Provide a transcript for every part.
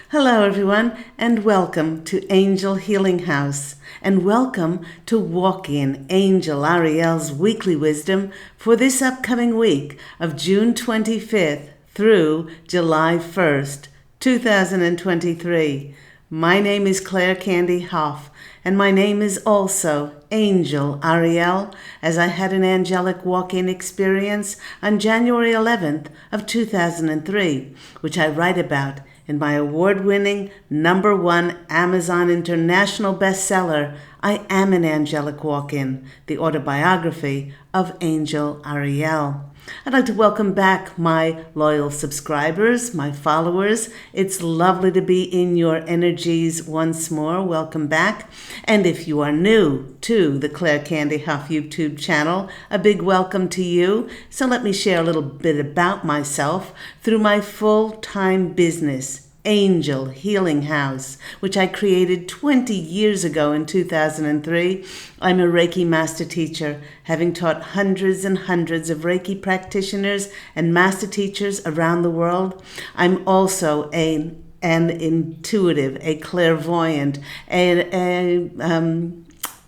Hello, everyone, and welcome to Angel Healing House, and welcome to Walk In Angel Ariel's weekly wisdom for this upcoming week of June 25th through July 1st, 2023. My name is Claire Candy Hoff, and my name is also Angel Ariel, as I had an angelic walk-in experience on January 11th of 2003, which I write about in my award-winning #1 Amazon International bestseller, I Am an Angelic Walk-In, the autobiography of Angel Ariel. I'd like to welcome back my loyal subscribers, my followers. It's lovely to be in your energies once more. Welcome back. And if you are new to the Claire Candy Huff YouTube channel, a big welcome to you. So let me share a little bit about myself through my full-time business, Angel Healing House, which I created 20 years ago in 2003. I'm a Reiki master teacher, having taught hundreds and hundreds of Reiki practitioners and master teachers around the world. I'm also an intuitive, a clairvoyant, a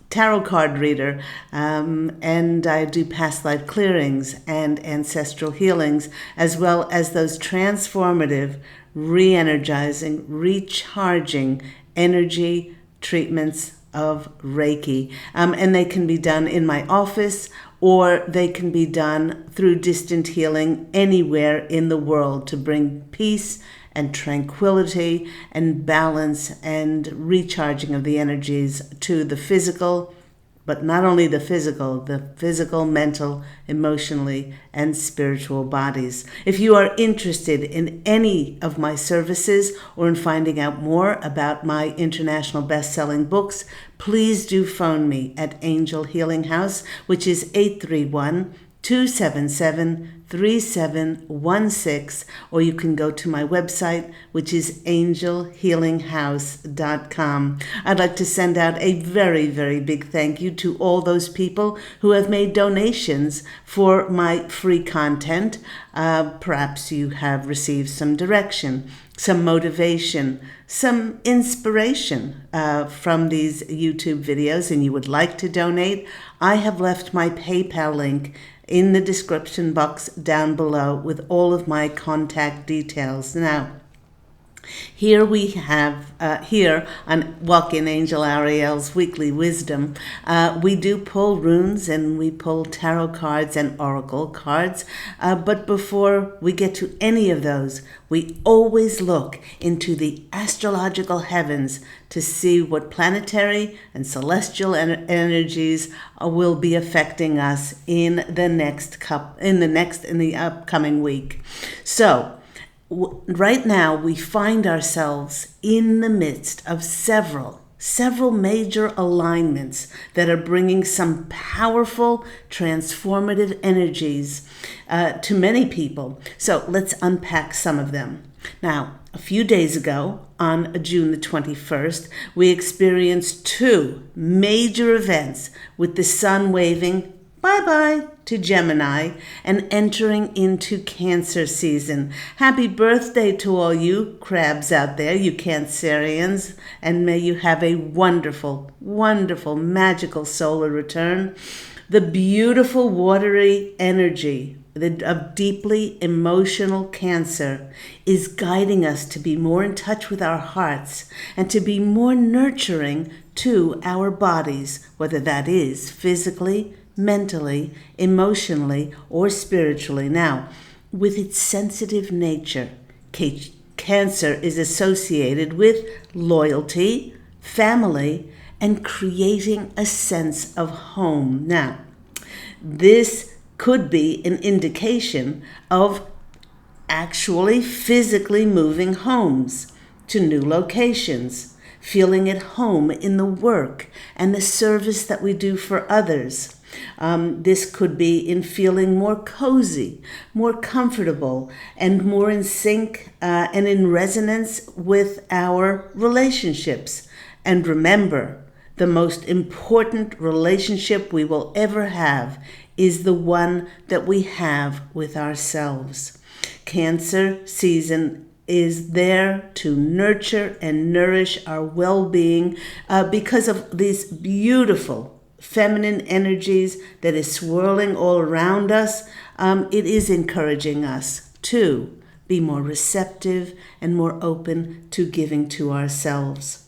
tarot card reader, and I do past life clearings and ancestral healings, as well as those transformative, re-energizing, recharging energy treatments of Reiki. And they can be done in my office, or they can be done through distant healing anywhere in the world to bring peace and tranquility and balance and recharging of the energies to the physical, but not only the physical, mental, emotionally, and spiritual bodies. If you are interested in any of my services or in finding out more about my international best-selling books, please do phone me at Angel Healing House, which is 831-277-3716, or you can go to my website, which is angelhealinghouse.com. I'd like to send out a very, very big thank you to all those people who have made donations for my free content. Perhaps you have received some direction, some motivation, some inspiration from these YouTube videos, and you would like to donate. I have left my PayPal link in the description box down below with all of my contact details. Now, here we have, here on Walk-In Angel Ariel's Weekly Wisdom, we do pull runes and we pull tarot cards and oracle cards. But before we get to any of those, we always look into the astrological heavens to see what planetary and celestial energies will be affecting us in the upcoming week. So, right now, we find ourselves in the midst of several major alignments that are bringing some powerful, transformative energies to many people. So let's unpack some of them. Now, a few days ago, on June the 21st, we experienced two major events with the sun waving bye-bye to Gemini and entering into Cancer season. Happy birthday to all you crabs out there, you Cancerians, and may you have a wonderful, wonderful, magical solar return. The beautiful watery energy of deeply emotional Cancer is guiding us to be more in touch with our hearts and to be more nurturing to our bodies, whether that is physically, mentally, emotionally, or spiritually. Now, with its sensitive nature, Cancer is associated with loyalty, family, and creating a sense of home. Now, this could be an indication of actually physically moving homes to new locations, feeling at home in the work and the service that we do for others. This could be in feeling more cozy, more comfortable, and more in sync and in resonance with our relationships. And remember, the most important relationship we will ever have is the one that we have with ourselves. Cancer season is there to nurture and nourish our well-being because of these beautiful feminine energies that is swirling all around us. It is encouraging us to be more receptive and more open to giving to ourselves.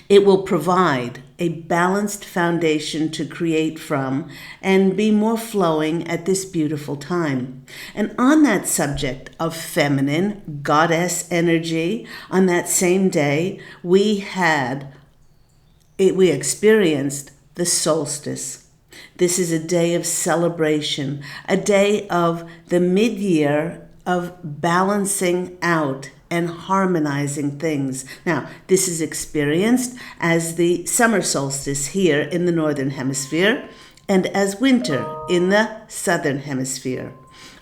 It will provide a balanced foundation to create from and be more flowing at this beautiful time. And on that subject of feminine, goddess energy, on that same day, we experienced the solstice. This is a day of celebration, a day of the mid-year of balancing out and harmonizing things. Now, this is experienced as the summer solstice here in the Northern Hemisphere and as winter in the Southern Hemisphere.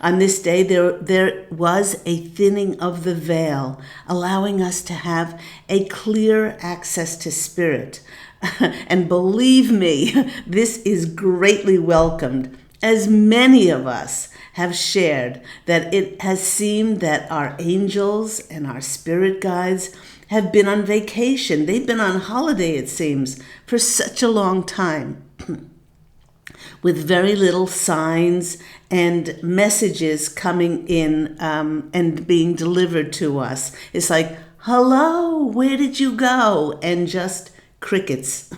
On this day, there was a thinning of the veil, allowing us to have a clear access to spirit. And believe me, this is greatly welcomed, as many of us have shared that it has seemed that our angels and our spirit guides have been on vacation. They've been on holiday, it seems, for such a long time, with very little signs and messages coming in and being delivered to us. It's like, hello, where did you go? And just crickets,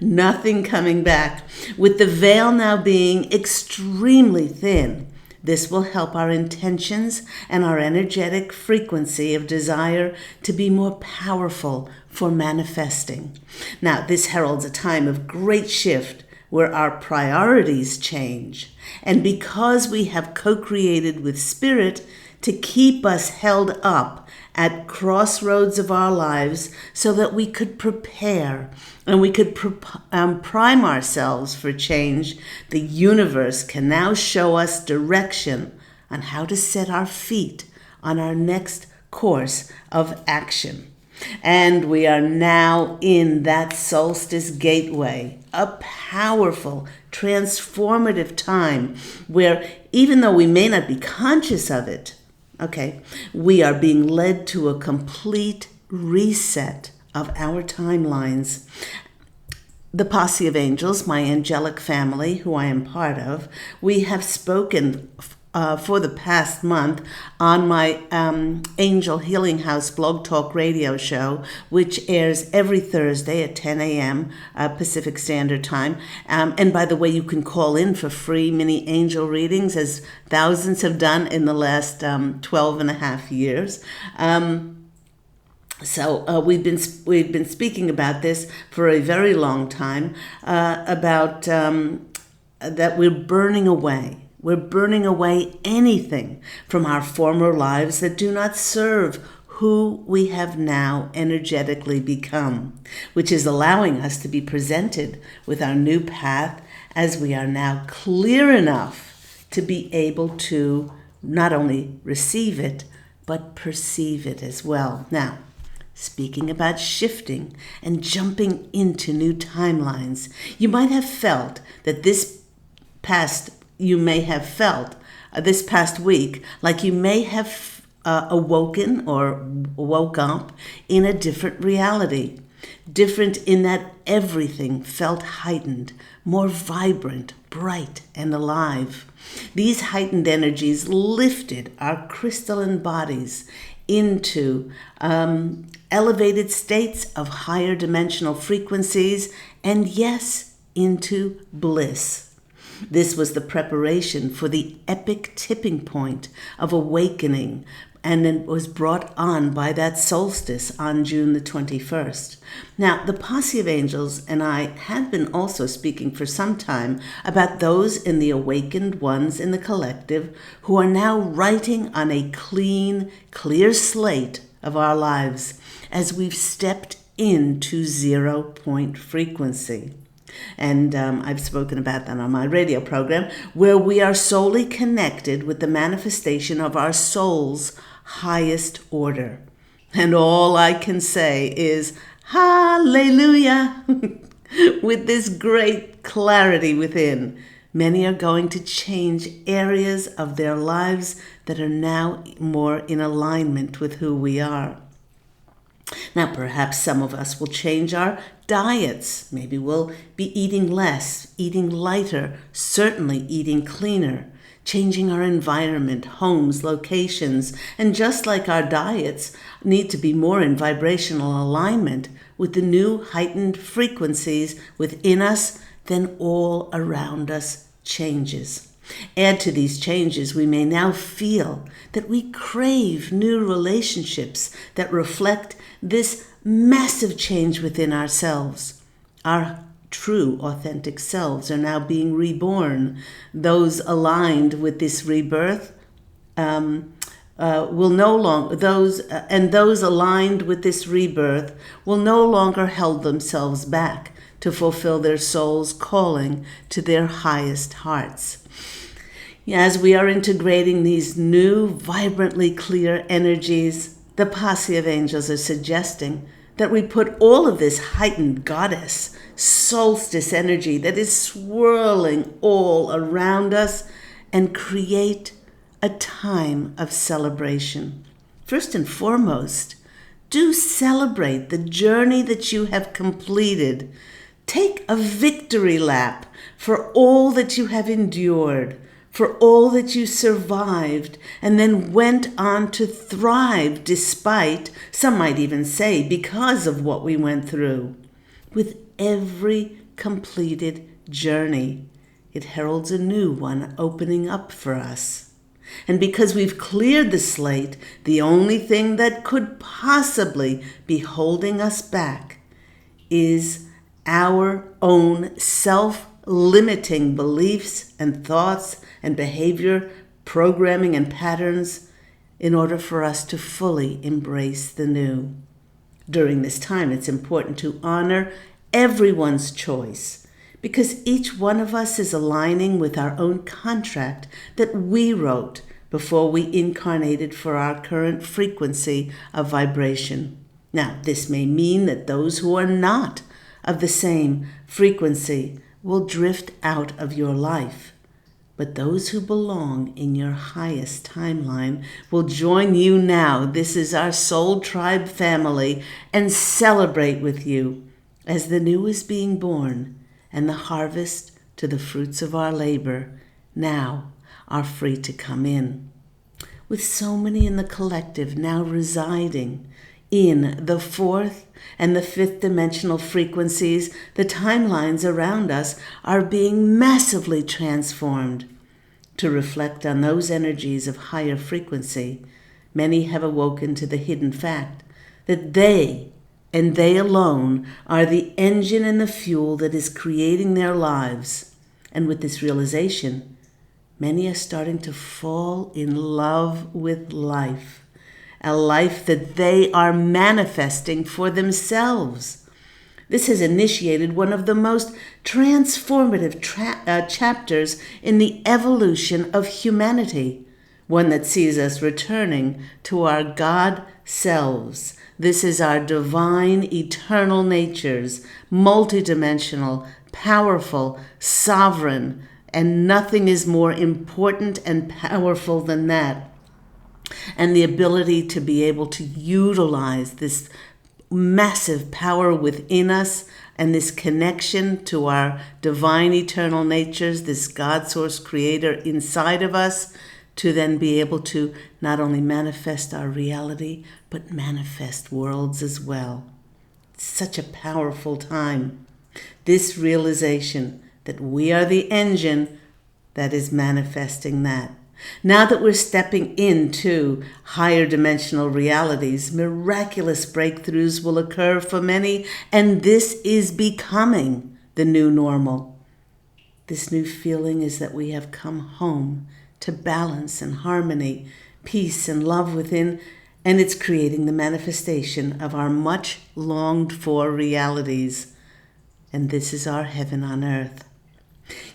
nothing coming back. With the veil now being extremely thin, this will help our intentions and our energetic frequency of desire to be more powerful for manifesting. Now, this heralds a time of great shift where our priorities change. And because we have co-created with Spirit to keep us held up at crossroads of our lives so that we could prepare and we could prime ourselves for change, the universe can now show us direction on how to set our feet on our next course of action. And we are now in that solstice gateway, a powerful, transformative time where even though we may not be conscious of it, we are being led to a complete reset of our timelines. The Posse of Angels, my angelic family, who I am part of, we have spoken for the past month on my Angel Healing House Blog Talk radio show, which airs every Thursday at 10 a.m. Pacific Standard Time. And by the way, you can call in for free mini angel readings, as thousands have done in the last 12 and a half years. So we've been speaking about this for a very long time, about that we're burning away. We're burning away anything from our former lives that do not serve who we have now energetically become, which is allowing us to be presented with our new path as we are now clear enough to be able to not only receive it, but perceive it as well. Now, speaking about shifting and jumping into new timelines, you might have felt that this past week, like you may have awoken or woke up in a different reality. Different in that everything felt heightened, more vibrant, bright, and alive. These heightened energies lifted our crystalline bodies into elevated states of higher dimensional frequencies, and yes, into bliss. This was the preparation for the epic tipping point of awakening, and it was brought on by that solstice on June the 21st. Now, the Posse of Angels and I have been also speaking for some time about those in the awakened ones in the collective who are now writing on a clean, clear slate of our lives as we've stepped into 0 point frequency. And I've spoken about that on my radio program, where we are solely connected with the manifestation of our soul's highest order. And all I can say is, hallelujah! With this great clarity within, many are going to change areas of their lives that are now more in alignment with who we are. Now, perhaps some of us will change our diets. Maybe we'll be eating less, eating lighter, certainly eating cleaner, changing our environment, homes, locations, and just like our diets need to be more in vibrational alignment with the new heightened frequencies within us, then all around us changes. Add to these changes, we may now feel that we crave new relationships that reflect this massive change within ourselves. Our true, authentic selves are now being reborn. Those aligned with this rebirth will no longer those aligned with this rebirth will no longer hold themselves back to fulfill their soul's calling to their highest hearts. As we are integrating these new, vibrantly clear energies, the posse of angels are suggesting that we put all of this heightened goddess, solstice energy that is swirling all around us and create a time of celebration. First and foremost, do celebrate the journey that you have completed. Take a victory lap for all that you have endured, for all that you survived, and then went on to thrive despite, some might even say, because of what we went through. With every completed journey, it heralds a new one opening up for us. And because we've cleared the slate, the only thing that could possibly be holding us back is our own self-limiting beliefs and thoughts and behavior, programming and patterns in order for us to fully embrace the new. During this time, it's important to honor everyone's choice because each one of us is aligning with our own contract that we wrote before we incarnated for our current frequency of vibration. Now, this may mean that those who are not of the same frequency will drift out of your life. But those who belong in your highest timeline will join you now. This is our soul tribe family and celebrate with you as the new is being born and the harvest to the fruits of our labor now are free to come in. With so many in the collective now residing in the fourth and the fifth dimensional frequencies, the timelines around us are being massively transformed. To reflect on those energies of higher frequency, many have awoken to the hidden fact that they, and they alone, are the engine and the fuel that is creating their lives. And with this realization, many are starting to fall in love with life, a life that they are manifesting for themselves. This has initiated one of the most transformative chapters in the evolution of humanity, one that sees us returning to our God selves. This is our divine, eternal natures, multidimensional, powerful, sovereign, and nothing is more important and powerful than that. And the ability to be able to utilize this massive power within us and this connection to our divine eternal natures, this God source creator inside of us, to then be able to not only manifest our reality, but manifest worlds as well. It's such a powerful time. This realization that we are the engine that is manifesting that. Now that we're stepping into higher dimensional realities, miraculous breakthroughs will occur for many, and this is becoming the new normal. This new feeling is that we have come home to balance and harmony, peace and love within, and it's creating the manifestation of our much longed for realities. And this is our heaven on earth.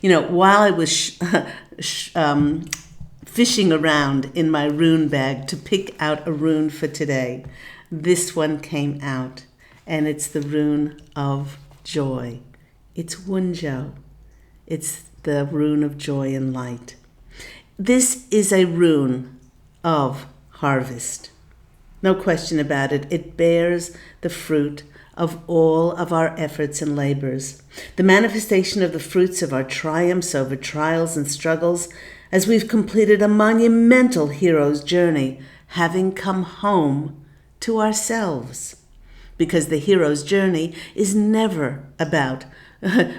While I was fishing around in my rune bag to pick out a rune for today, this one came out, and it's the rune of joy. It's Wunjo. It's the rune of joy and light. This is a rune of harvest. No question about it, it bears the fruit of all of our efforts and labors, the manifestation of the fruits of our triumphs over trials and struggles as we've completed a monumental hero's journey, having come home to ourselves. Because the hero's journey is never about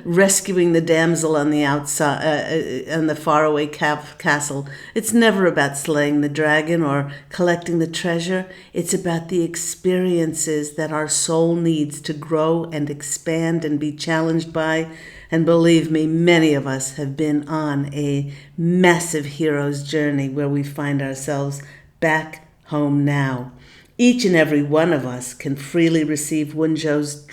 rescuing the damsel on the outside, on the faraway castle. It's never about slaying the dragon or collecting the treasure. It's about the experiences that our soul needs to grow and expand and be challenged by. And believe me, many of us have been on a massive hero's journey where we find ourselves back home now. Each and every one of us can freely receive Wunjo's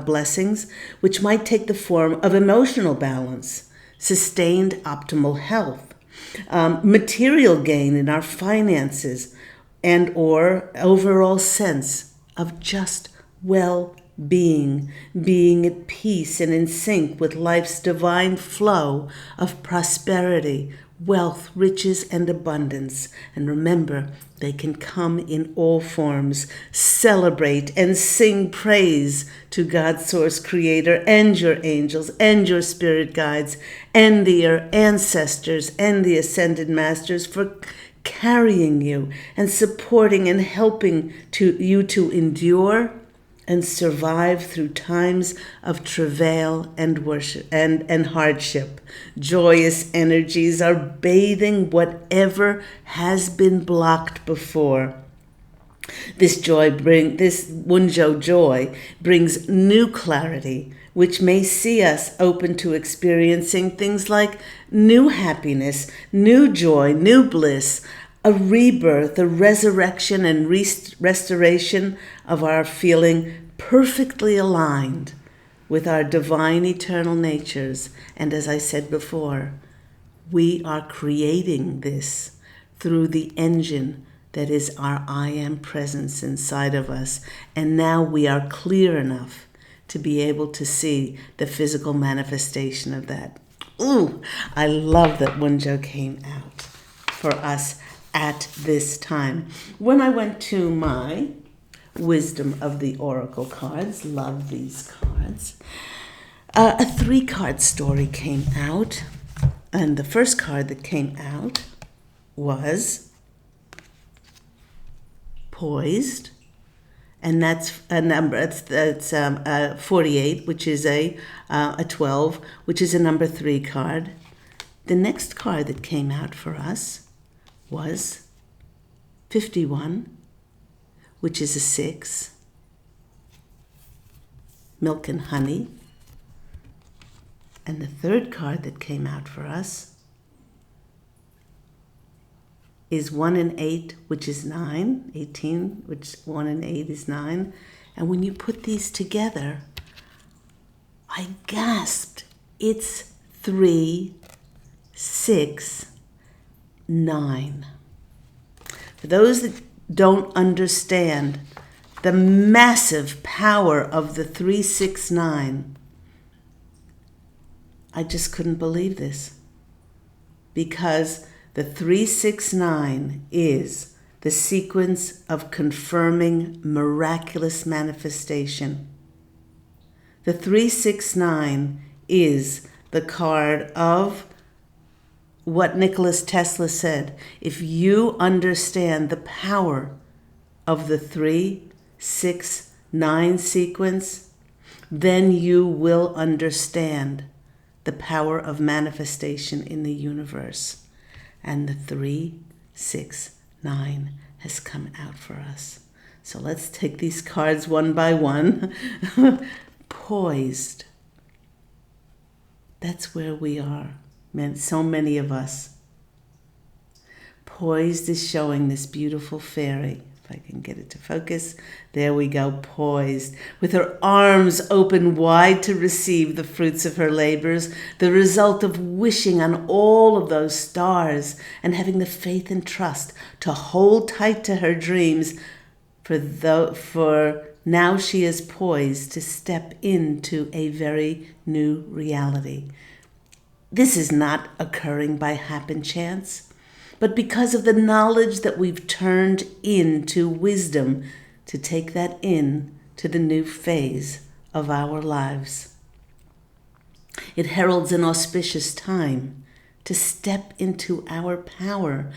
blessings, which might take the form of emotional balance, sustained optimal health, material gain in our finances, and or overall sense of just well-being, being at peace and in sync with life's divine flow of prosperity, wealth, riches, and abundance. And remember, they can come in all forms. Celebrate and sing praise to God's source creator and your angels and your spirit guides and your ancestors and the ascended masters for carrying you and supporting and helping you to endure and survive through times of travail and worship and hardship. Joyous energies are bathing whatever has been blocked before. This Wunjo joy brings new clarity, which may see us open to experiencing things like new happiness, new joy, new bliss, a rebirth, a resurrection and restoration of our feeling perfectly aligned with our divine eternal natures. And as I said before, we are creating this through the engine that is our I am presence inside of us. And now we are clear enough to be able to see the physical manifestation of that. Ooh, I love that Wunjo came out for us at this time. When I went to my Wisdom of the Oracle cards, love these cards, a 3-card story came out, and the first card that came out was Poised, and that's a number. That's 48, which is a 12, which is a number 3 card. The next card that came out for us was 51, which is a 6, Milk and Honey. And the third card that came out for us is 1 and 8, which is 9, 18, which 1 and 8 is 9. And when you put these together, I gasped. It's 3, 6, 9. For those that don't understand the massive power of the 369, I just couldn't believe this, because the 369 is the sequence of confirming miraculous manifestation. The 369 is the card of what Nikola Tesla said. If you understand the power of the 369 sequence, then you will understand the power of manifestation in the universe. And the 369 has come out for us. So let's take these cards one by one. Poised. That's where we are. So many of us. Poised is showing this beautiful fairy. If I can get it to focus. There we go, poised, with her arms open wide to receive the fruits of her labors, the result of wishing on all of those stars and having the faith and trust to hold tight to her dreams, for now she is poised to step into a very new reality. This is not occurring by happen chance. but because of the knowledge that we've turned into wisdom to take that in to the new phase of our lives. It heralds an auspicious time to step into our power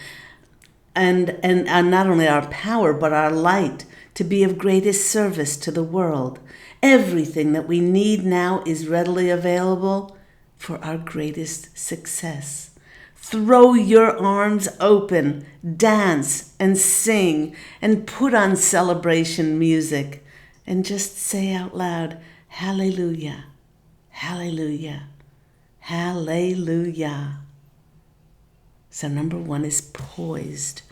and not only our power, but our light, to be of greatest service to the world. Everything that we need now is readily available for our greatest success. Throw your arms open, dance and sing, and put on celebration music, and just say out loud, hallelujah, hallelujah, hallelujah. So number 1 is poised.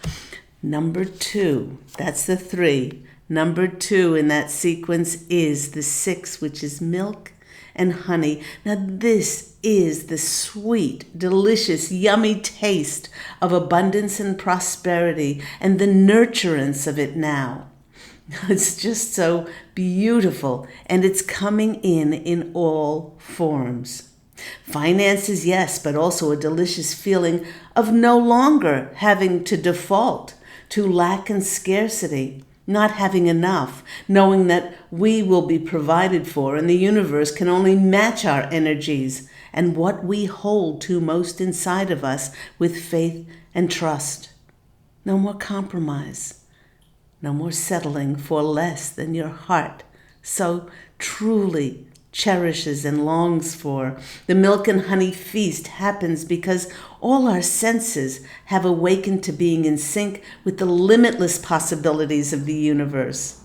Number 2, that's the 3. Number 2 in that sequence is the 6, which is milk and honey. Now this is the sweet, delicious, yummy taste of abundance and prosperity and the nurturance of it now. It's just so beautiful, and it's coming in all forms. Finances, yes, but also a delicious feeling of no longer having to default to lack and scarcity, not having enough, knowing that we will be provided for and the universe can only match our energies and what we hold to most inside of us with faith and trust. No more compromise, no more settling for less than your heart so truly cherishes and longs for. The milk and honey feast happens because all our senses have awakened to being in sync with the limitless possibilities of the universe.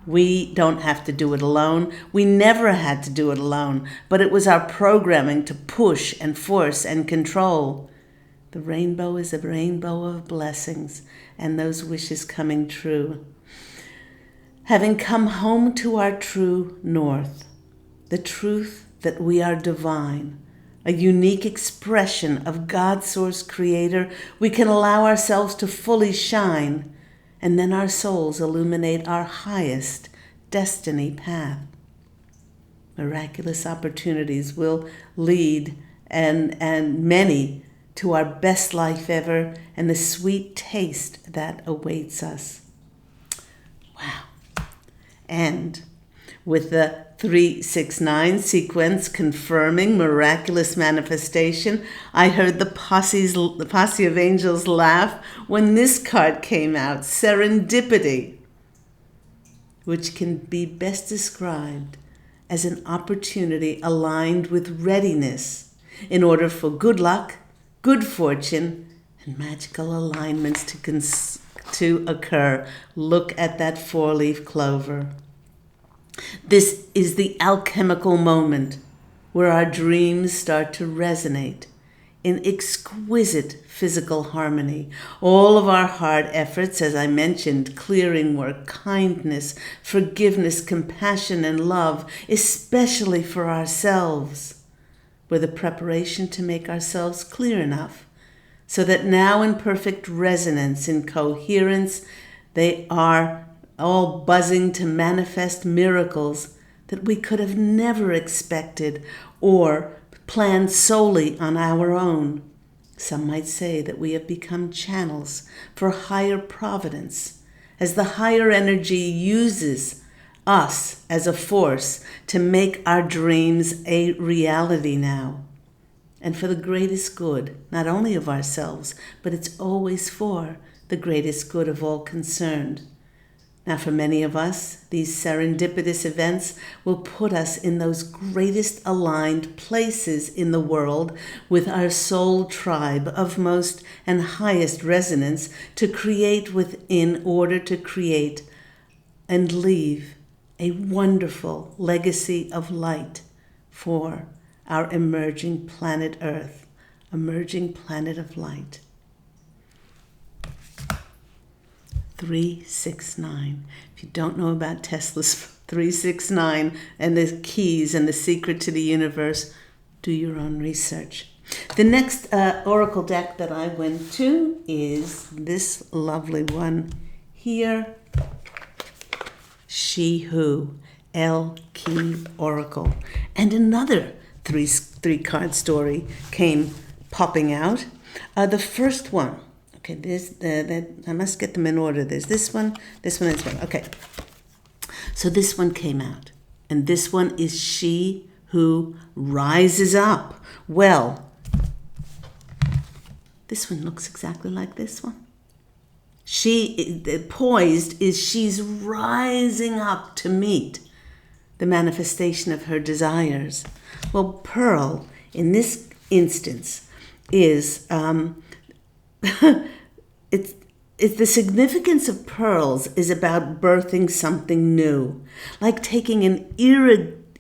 We don't have to do it alone. We never had to do it alone, but it was our programming to push and force and control. The rainbow is a rainbow of blessings and those wishes coming true. Having come home to our true north, the truth that we are divine, a unique expression of God's source creator, we can allow ourselves to fully shine, and then our souls illuminate our highest destiny path. Miraculous opportunities will lead and many to our best life ever and the sweet taste that awaits us. Wow. And with the 369 sequence confirming miraculous manifestation, I heard the posse of angels laugh when this card came out, serendipity, which can be best described as an opportunity aligned with readiness in order for good luck, good fortune, and magical alignments to occur. Look at that 4-leaf clover. This is the alchemical moment where our dreams start to resonate in exquisite physical harmony. All of our hard efforts, as I mentioned, clearing work, kindness, forgiveness, compassion, and love, especially for ourselves, were the preparation to make ourselves clear enough so that now in perfect resonance, in coherence, they are all buzzing to manifest miracles that we could have never expected or planned solely on our own. Some might say that we have become channels for higher providence, as the higher energy uses us as a force to make our dreams a reality now, and for the greatest good, not only of ourselves, but it's always for the greatest good of all concerned. Now, for many of us, these serendipitous events will put us in those greatest aligned places in the world with our soul tribe of most and highest resonance to create in order to create and leave a wonderful legacy of light for our emerging planet Earth, emerging planet of light. 369. If you don't know about Tesla's 369 and the keys and the secret to the universe, do your own research. The next oracle deck that I went to is this lovely one here, She Who, El Key Oracle. And another three card story came popping out. The first one Okay, I must get them in order. There's this one, and this one. Okay. So this one came out. And this one is she who rises up. Well, this one looks exactly like this one. Poised is she's rising up to meet the manifestation of her desires. Well, Pearl, in this instance, is it's the significance of pearls is about birthing something new, like taking an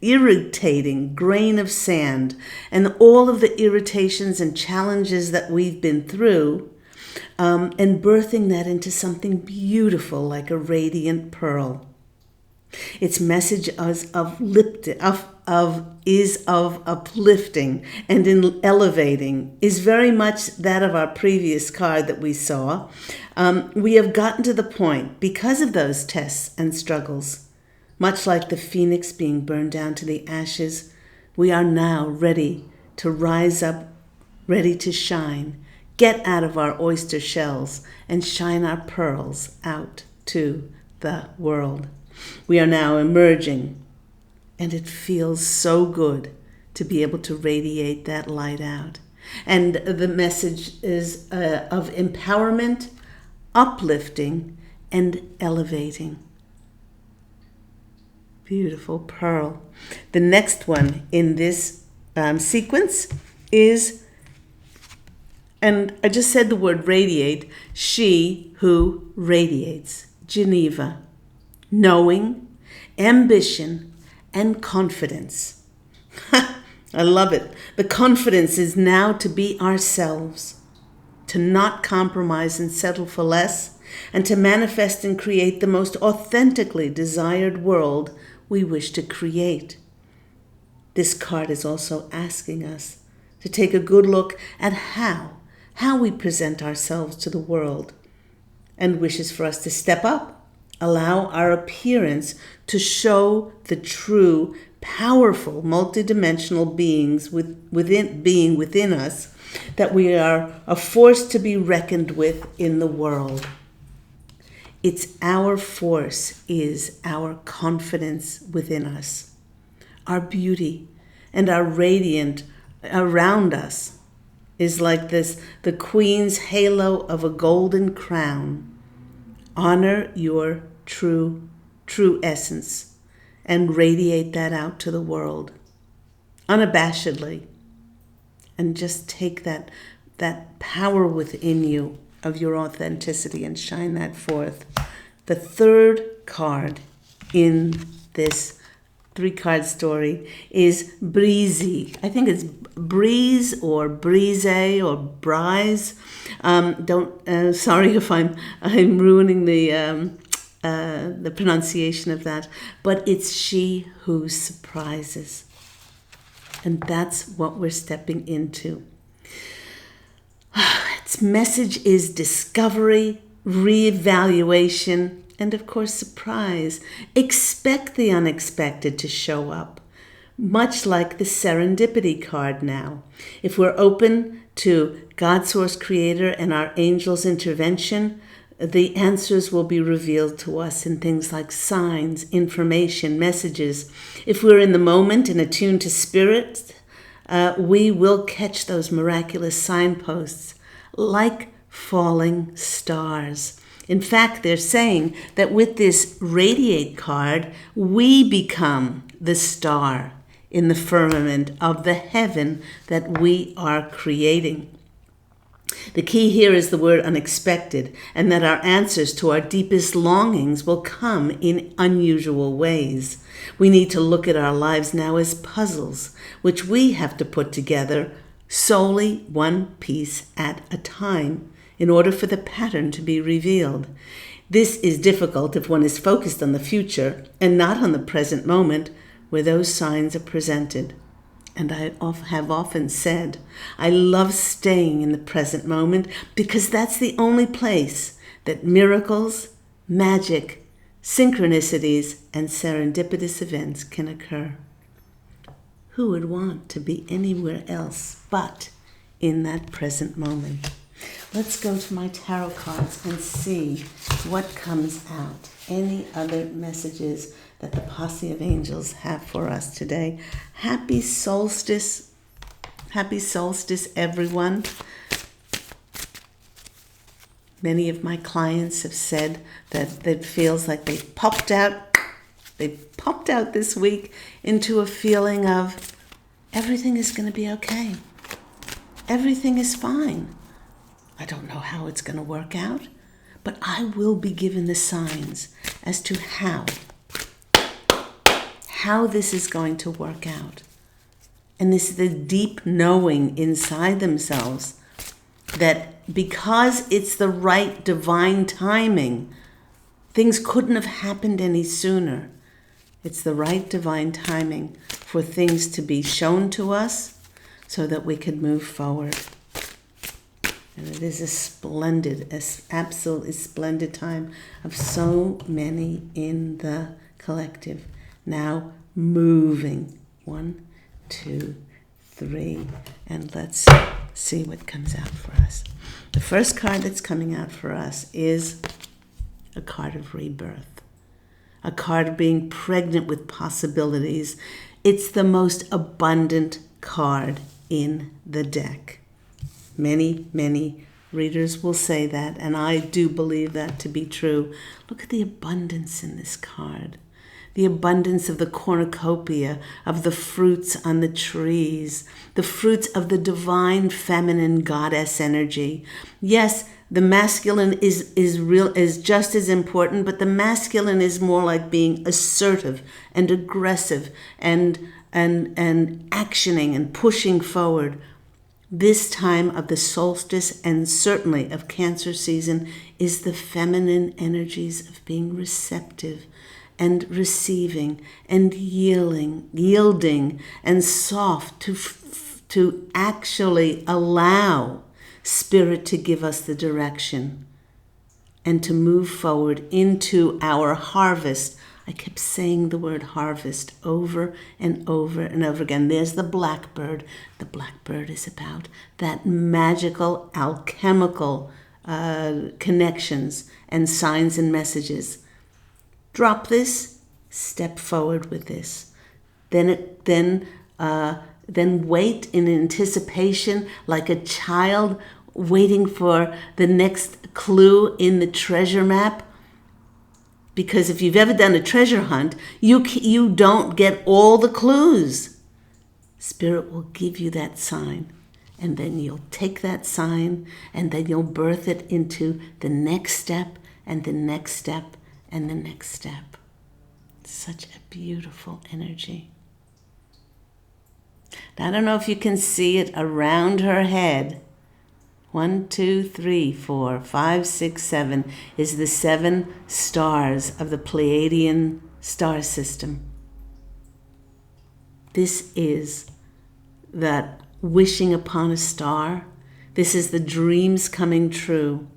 irritating grain of sand and all of the irritations and challenges that we've been through, and birthing that into something beautiful like a radiant pearl. Its message is of uplifting and in elevating is very much that of our previous card that we saw. We have gotten to the point, because of those tests and struggles, much like the phoenix being burned down to the ashes, we are now ready to rise up, ready to shine, get out of our oyster shells and shine our pearls out to the world. We are now emerging, and it feels so good to be able to radiate that light out. And the message is of empowerment, uplifting, and elevating. Beautiful pearl. The next one in this sequence is, and I just said the word radiate, she who radiates, Geneva. Knowing, ambition, and confidence. I love it. The confidence is now to be ourselves, to not compromise and settle for less, and to manifest and create the most authentically desired world we wish to create. This card is also asking us to take a good look at how we present ourselves to the world, and wishes for us to step up, allow our appearance to show the true, powerful, multidimensional beings within us, that we are a force to be reckoned with in the world. It's our force is our confidence within us, our beauty, and our radiant around us is like this, the queen's halo of a golden crown. Honor your true essence and radiate that out to the world unabashedly, and just take that power within you of your authenticity and shine that forth. The third card in this 3-card story is Breezy. I think it's Breeze or Breeze or Brise. Sorry if I'm ruining the pronunciation of that, but it's she who surprises, and that's what we're stepping into. Its message is discovery, reevaluation, and of course, surprise. Expect the unexpected to show up, much like the serendipity card now. If we're open to God, Source, Creator, and our angels' intervention, the answers will be revealed to us in things like signs, information, messages. If we're in the moment and attuned to spirit, we will catch those miraculous signposts like falling stars. In fact, they're saying that with this radiate card, we become the star in the firmament of the heaven that we are creating. The key here is the word unexpected, and that our answers to our deepest longings will come in unusual ways. We need to look at our lives now as puzzles, which we have to put together solely one piece at a time in order for the pattern to be revealed. This is difficult if one is focused on the future and not on the present moment where those signs are presented. And I have often said, I love staying in the present moment because that's the only place that miracles, magic, synchronicities, and serendipitous events can occur. Who would want to be anywhere else but in that present moment? Let's go to my tarot cards and see what comes out. Any other messages that the posse of angels have for us today? Happy solstice. Happy solstice, everyone. Many of my clients have said that it feels like they popped out this week into a feeling of everything is going to be okay. Everything is fine. I don't know how it's going to work out, but I will be given the signs as to how this is going to work out. And this is the deep knowing inside themselves that because it's the right divine timing, things couldn't have happened any sooner. It's the right divine timing for things to be shown to us so that we could move forward. And it is absolutely splendid time of so many in the collective. Now moving. 1, 2, 3, and let's see what comes out for us. The first card that's coming out for us is a card of rebirth. A card of being pregnant with possibilities. It's the most abundant card in the deck. Many, many readers will say that, and I do believe that to be true. Look at the abundance in this card. The abundance of the cornucopia, of the fruits on the trees, the fruits of the divine feminine goddess energy. Yes, the masculine is just as important, but the masculine is more like being assertive and aggressive and actioning and pushing forward. This time of the solstice and certainly of Cancer season is the feminine energies of being receptive and receiving and yielding and soft to actually allow Spirit to give us the direction and to move forward into our harvest. I kept saying the word harvest over and over and over again. There's the blackbird. The blackbird is about that magical, alchemical connections and signs and messages. Drop this, step forward with this. Then wait in anticipation like a child waiting for the next clue in the treasure map. Because if you've ever done a treasure hunt, you don't get all the clues. Spirit will give you that sign, and then you'll take that sign, and then you'll birth it into the next step, and the next step, and the next step. Such a beautiful energy. Now, I don't know if you can see it around her head. 1, 2, 3, 4, 5, 6, 7 is the 7 stars of the Pleiadian star system. This is that wishing upon a star. This is the dreams coming true.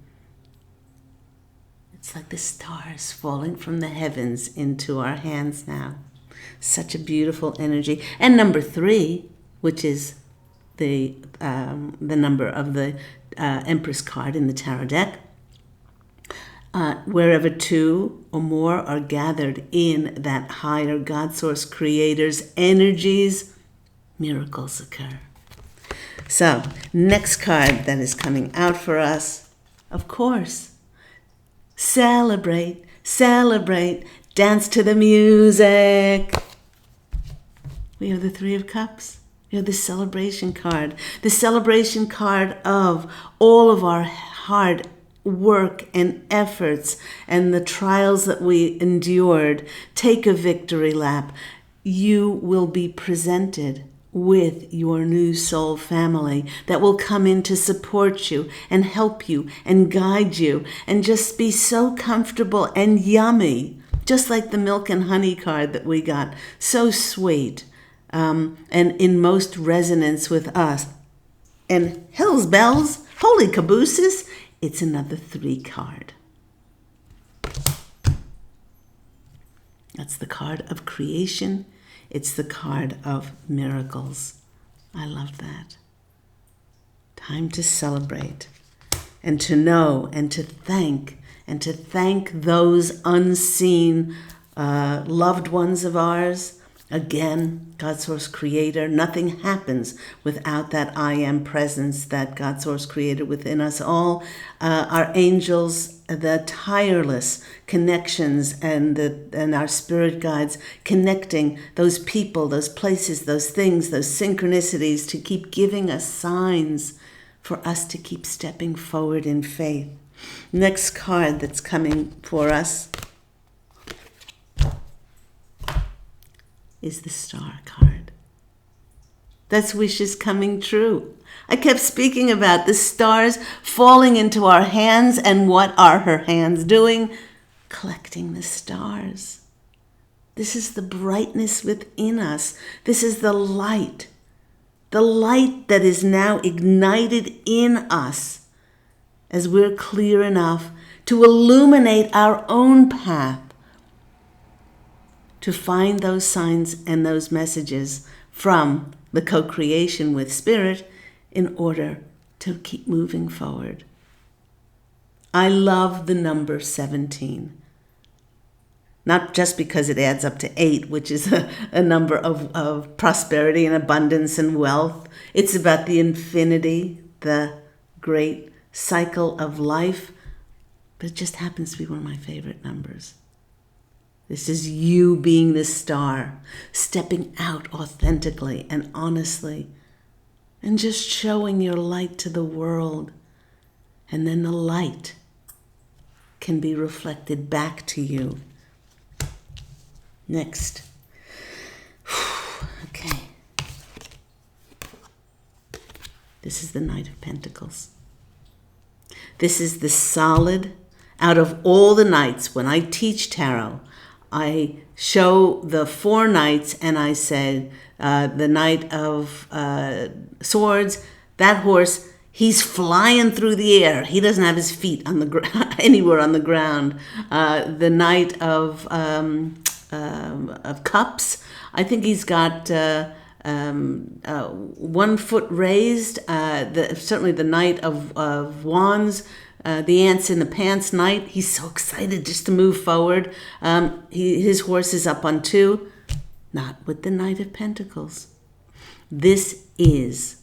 It's like the stars falling from the heavens into our hands now. Such a beautiful energy. And number 3, which is the number of the Empress card in the tarot deck. Wherever 2 or more are gathered in that higher God Source Creator's energies, miracles occur. So, next card that is coming out for us, of course, celebrate, dance to the music. We have the 3 of Cups. We have the celebration card of all of our hard work and efforts and the trials that we endured. Take a victory lap. You will be presented with your new soul family that will come in to support you and help you and guide you and just be so comfortable and yummy, just like the milk and honey card that we got. So sweet. And in most resonance with us. And hell's bells, holy cabooses, it's another 3 card. That's the card of creation. It's the card of miracles. I love that. Time to celebrate. and to know and to thank those unseen loved ones of ours. Again, God Source Creator. Nothing happens without that I Am presence that God Source created within us all. Our angels, the tireless connections, and our spirit guides connecting those people, those places, those things, those synchronicities to keep giving us signs for us to keep stepping forward in faith. Next card that's coming for us is the Star card. That's wishes coming true. I kept speaking about the stars falling into our hands, and what are her hands doing? Collecting the stars. This is the brightness within us. This is the light that is now ignited in us as we're clear enough to illuminate our own path, to find those signs and those messages from the co-creation with Spirit in order to keep moving forward. I love the number 17. Not just because it adds up to 8, which is a number of prosperity and abundance and wealth. It's about the infinity, the great cycle of life. But it just happens to be one of my favorite numbers. This is you being the star, stepping out authentically and honestly, and just showing your light to the world. And then the light can be reflected back to you. Next. Okay. This is the Knight of Pentacles. This is the solid, out of all the knights. When I teach tarot, I show the 4 knights, and I said, the Knight of Swords, that horse, he's flying through the air. He doesn't have his feet on the anywhere on the ground. The Knight of Cups, I think he's got 1 foot raised. Certainly the Knight of Wands, the ants in the pants knight, he's so excited just to move forward. His horse is up on 2. Not with the Knight of Pentacles. This is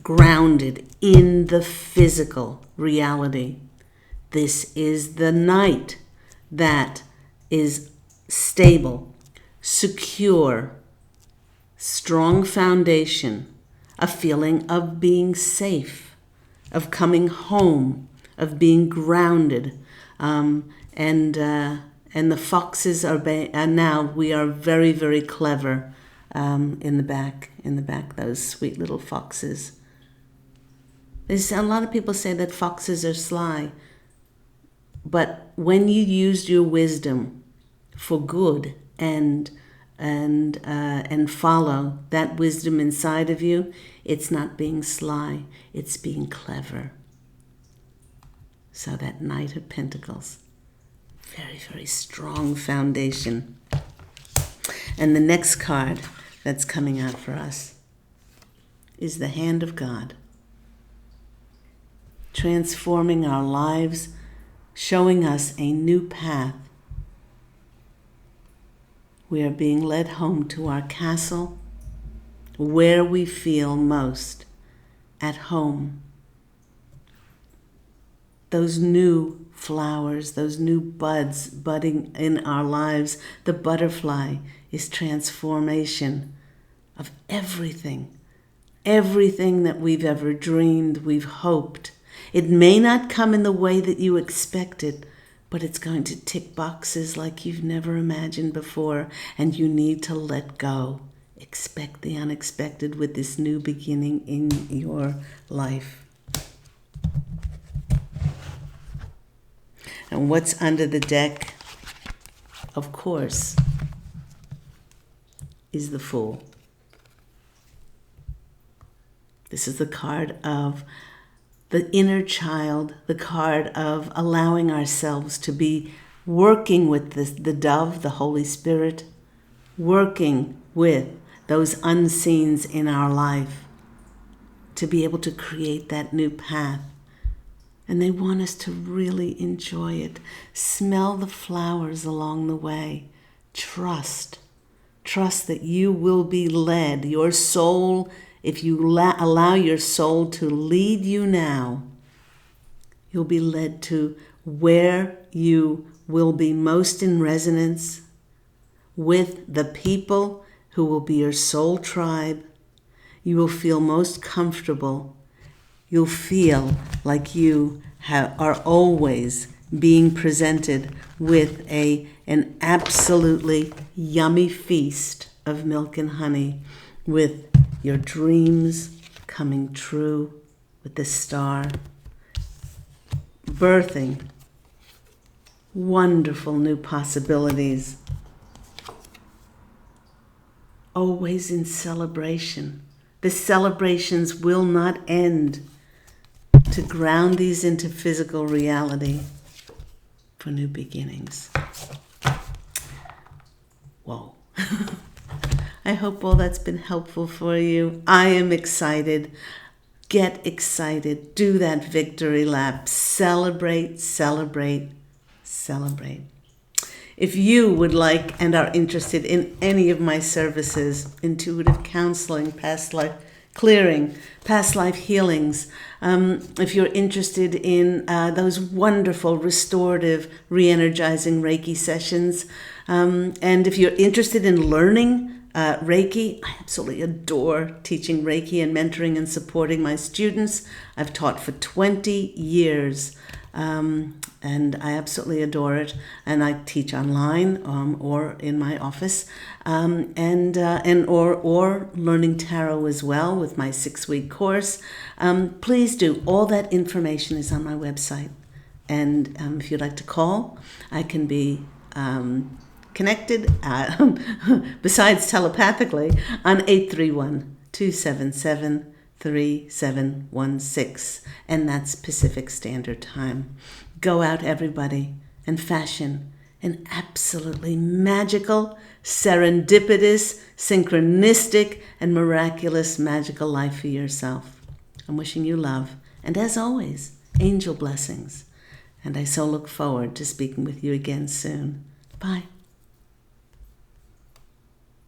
grounded in the physical reality. This is the knight that is stable, secure, strong foundation, a feeling of being safe, of coming home, of being grounded, and the foxes are now, we are very, very clever in the back, those sweet little foxes. A lot of people say that foxes are sly, but when you used your wisdom for good and follow that wisdom inside of you, it's not being sly, it's being clever. So that Knight of Pentacles, very, very strong foundation. And the next card that's coming out for us is the Hand of God, transforming our lives, showing us a new path. We are being led home to our castle, where we feel most at home. Those new flowers, those new buds budding in our lives, the butterfly is transformation of everything that we've ever dreamed, we've hoped. It may not come in the way that you expected, but it's going to tick boxes like you've never imagined before, and you need to let go. Expect the unexpected with this new beginning in your life. And what's under the deck, of course, is the Fool. This is the card of the inner child, the card of allowing ourselves to be working with the dove, the Holy Spirit, working with those unseens in our life to be able to create that new path. And they want us to really enjoy it. Smell the flowers along the way. Trust. Trust that you will be led. Your soul, if you allow your soul to lead you now, you'll be led to where you will be most in resonance with the people who will be your soul tribe. You will feel most comfortable. You'll feel like you are always being presented with an absolutely yummy feast of milk and honey, with your dreams coming true, with the star, birthing wonderful new possibilities, always in celebration. The celebrations will not end. To ground these into physical reality for new beginnings. Whoa. I hope all that's been helpful for you. I am excited. Get excited. Do that victory lap. Celebrate, celebrate, celebrate. If you would like and are interested in any of my services, intuitive counseling, past life clearing, past life healings, if you're interested in those wonderful restorative, re-energizing Reiki sessions, and if you're interested in learning Reiki, I absolutely adore teaching Reiki and mentoring and supporting my students. I've taught for 20 years. And I absolutely adore it. And I teach online or in my office, or learning tarot as well with my 6-week course. Please do. All that information is on my website. And if you'd like to call, I can be connected, besides telepathically, on 831-277-3716, and that's Pacific Standard Time. Go out, everybody, and fashion an absolutely magical, serendipitous, synchronistic, and miraculous magical life for yourself. I'm wishing you love, and as always, angel blessings. And I so look forward to speaking with you again soon. Bye.